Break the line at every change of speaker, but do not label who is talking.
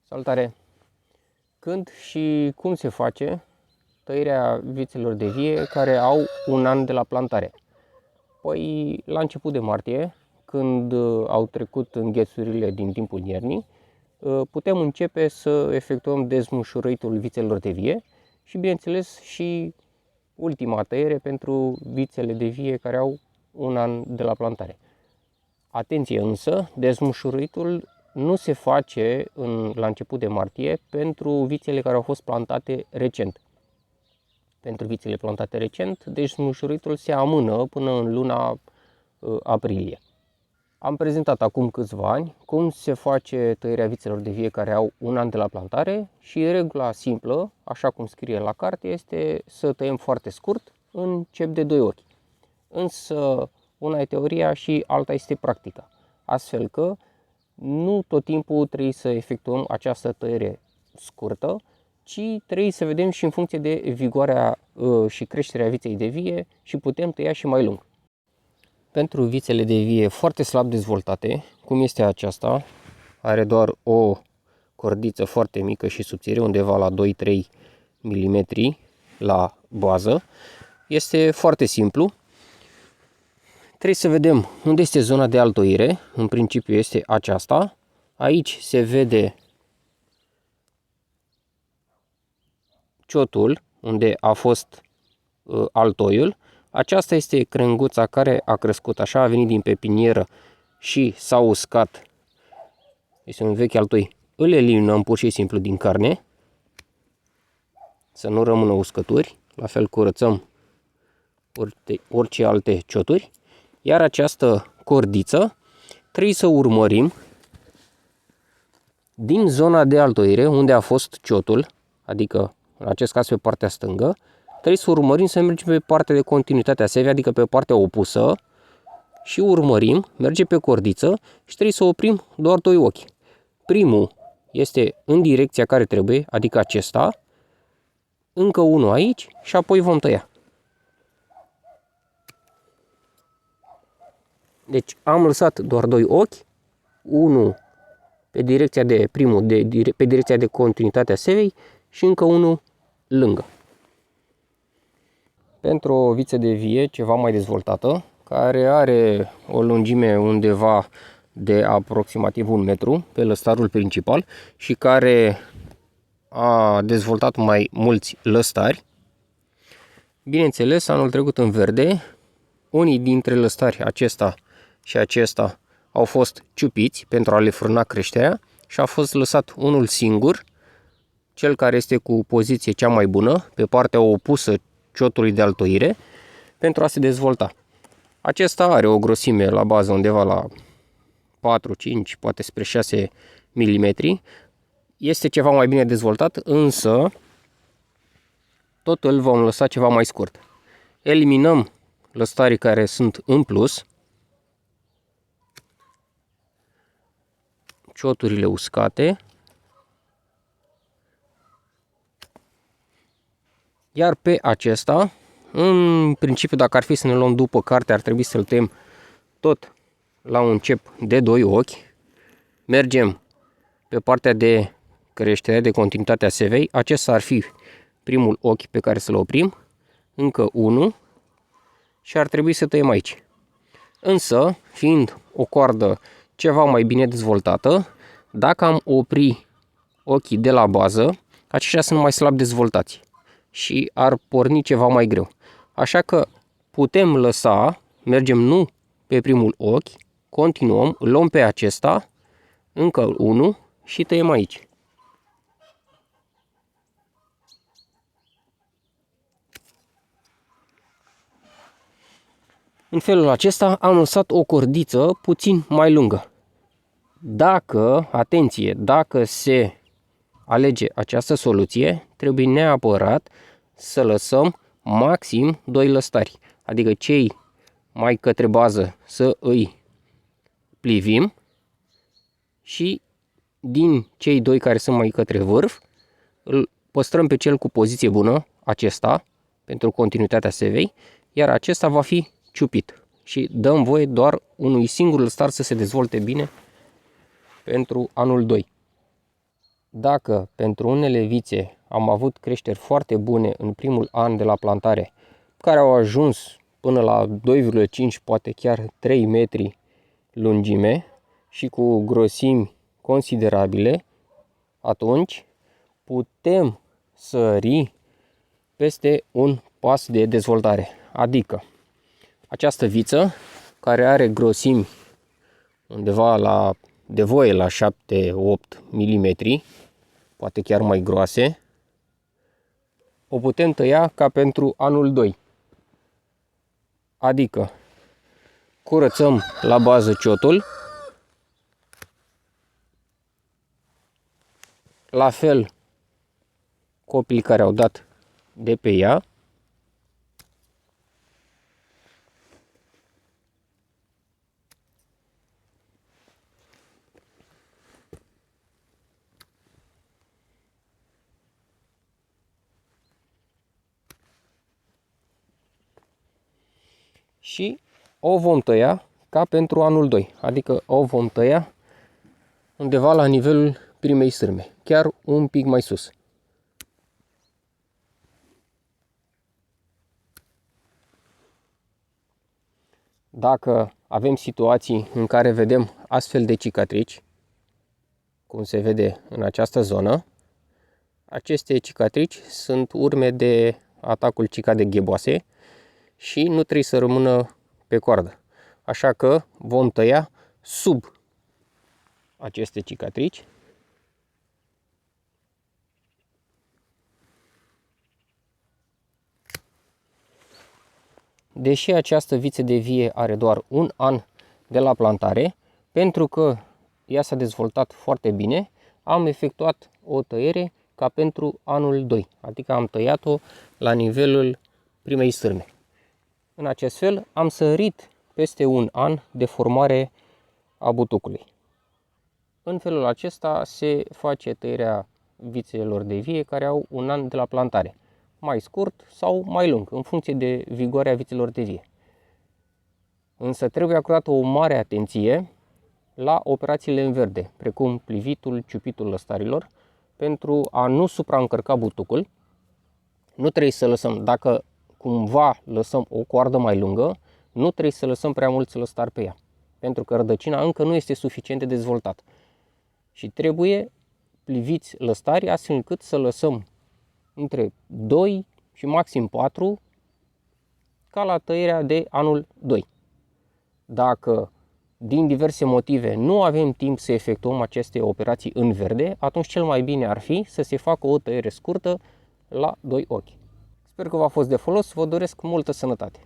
Salutare! Când și cum se face tăierea vițelor de vie care au un an de la plantare? Păi la început de martie, când au trecut înghețurile din timpul iernii, putem începe să efectuăm dezmușurăitul vițelor de vie și bineînțeles și ultima tăiere pentru vițele de vie care au un an de la plantare. Atenție însă, dezmușurăitul nu se face la început de martie pentru vițele care au fost plantate recent. Pentru vițele plantate recent, dezmușurăitul se amână până în luna aprilie. Am prezentat acum câțiva ani cum se face tăierea vițelor de vie care au un an de la plantare și regula simplă, așa cum scrie la carte, este să tăiem foarte scurt în cep de 2 ochi. Însă una e teoria și alta este practica, astfel că nu tot timpul trebuie să efectuăm această tăiere scurtă, ci trebuie să vedem și în funcție de vigoarea și creșterea viței de vie și putem tăia și mai lung. Pentru vițele de vie foarte slab dezvoltate, cum este aceasta, are doar o cordiță foarte mică și subțire, undeva la 2-3 mm la bază, este foarte simplu. Trebuie să vedem unde este zona de altoire, în principiu este aceasta. Aici se vede ciotul unde a fost altoiul. Aceasta este crenguța care a crescut așa, a venit din pepinieră și s-a uscat. Este un vechi altoi. Îl eliminăm pur și simplu din carne, să nu rămână uscături. La fel curățăm orice alte cioturi. Iar această cordiță trebuie să urmărim din zona de altoire unde a fost ciotul, adică în acest caz pe partea stângă, trebuie să urmărim să mergem pe partea de continuitate a sevei, adică pe partea opusă și urmărim, merge pe cordiță și trebuie să oprim doar 2 ochi. Primul este în direcția care trebuie, adică acesta, încă unul aici și apoi vom tăia. Deci am lăsat doar 2 ochi, unul pe direcția de pe direcția de continuitate a sevei și încă unul lângă. Pentru o viță de vie ceva mai dezvoltată, care are o lungime undeva de aproximativ 1 metru pe lăstarul principal și care a dezvoltat mai mulți lăstari, bineînțeles anul trecut în verde, unii dintre lăstari, acesta și acesta, au fost ciupiți pentru a le frâna creșterea și a fost lăsat unul singur, cel care este cu poziție cea mai bună, pe partea opusă ciotului de altoire, pentru a se dezvolta. Acesta are o grosime la bază undeva la 4, 5, poate spre 6 mm. Este ceva mai bine dezvoltat, însă tot îl vom lăsa ceva mai scurt. Eliminăm lăstarii care sunt în plus, cioturile uscate, iar pe acesta, în principiu, dacă ar fi să ne luăm după carte, ar trebui să-l tăiem tot la un cep de 2 ochi. Mergem pe partea de creștere, de continuitate a sevei. Acesta ar fi primul ochi pe care să-l oprim, încă unul și ar trebui să tăiem aici. Însă, fiind o coardă ceva mai bine dezvoltată, dacă am opri ochii de la bază, aceștia sunt mai slab dezvoltați și ar porni ceva mai greu. Așa că putem lăsa, mergem nu pe primul ochi, continuăm, îl luăm pe acesta, încă unul și tăiem aici. În felul acesta am lăsat o cordiță puțin mai lungă. Dacă, atenție, dacă se alege această soluție, trebuie neapărat să lăsăm maxim 2 lăstari, adică cei mai către bază să îi plivim și din cei 2 care sunt mai către vârf îl păstrăm pe cel cu poziție bună, acesta, pentru continuitatea sevei, iar acesta va fi ciupit și dăm voie doar unui singur lăstar să se dezvolte bine pentru anul 2. Dacă pentru unele vițe am avut creșteri foarte bune în primul an de la plantare, care au ajuns până la 2,5, poate chiar 3 metri lungime și cu grosimi considerabile, atunci putem sări peste un pas de dezvoltare. Adică această viță, care are grosimi undeva de voie la 7-8 mm, poate chiar mai groase, o putem tăia ca pentru anul 2. Adică curățăm la bază ciotul, la fel copii care au dat de pe ea, și o vom tăia ca pentru anul 2, adică o vom tăia undeva la nivelul primei sârme, chiar un pic mai sus. Dacă avem situații în care vedem astfel de cicatrici, cum se vede în această zonă, aceste cicatrici sunt urme de atacul cicadei gheboase și nu trebuie să rămână pe coardă. Așa că vom tăia sub aceste cicatrici. Deși această viță de vie are doar un an de la plantare, pentru că ea s-a dezvoltat foarte bine, am efectuat o tăiere ca pentru anul 2, adică am tăiat-o la nivelul primei sârme. În acest fel am sărit peste un an de formare a butucului. În felul acesta se face tăierea vițelor de vie care au un an de la plantare, mai scurt sau mai lung, în funcție de vigoarea vițelor de vie. Însă trebuie acordată o mare atenție la operațiile în verde, precum plivitul, ciupitul lăstarilor, pentru a nu supraîncărca butucul. Nu trebuie să lăsăm, dacă cumva lăsăm o coardă mai lungă, nu trebuie să lăsăm prea mulți lăstari pe ea, pentru că rădăcina încă nu este suficient de dezvoltată. Și trebuie pliviți lăstari astfel încât să lăsăm între 2 și maxim 4 ca la tăierea de anul 2. Dacă din diverse motive nu avem timp să efectuăm aceste operații în verde, atunci cel mai bine ar fi să se facă o tăiere scurtă la 2 ochi. Sper că v-a fost de folos, vă doresc multă sănătate!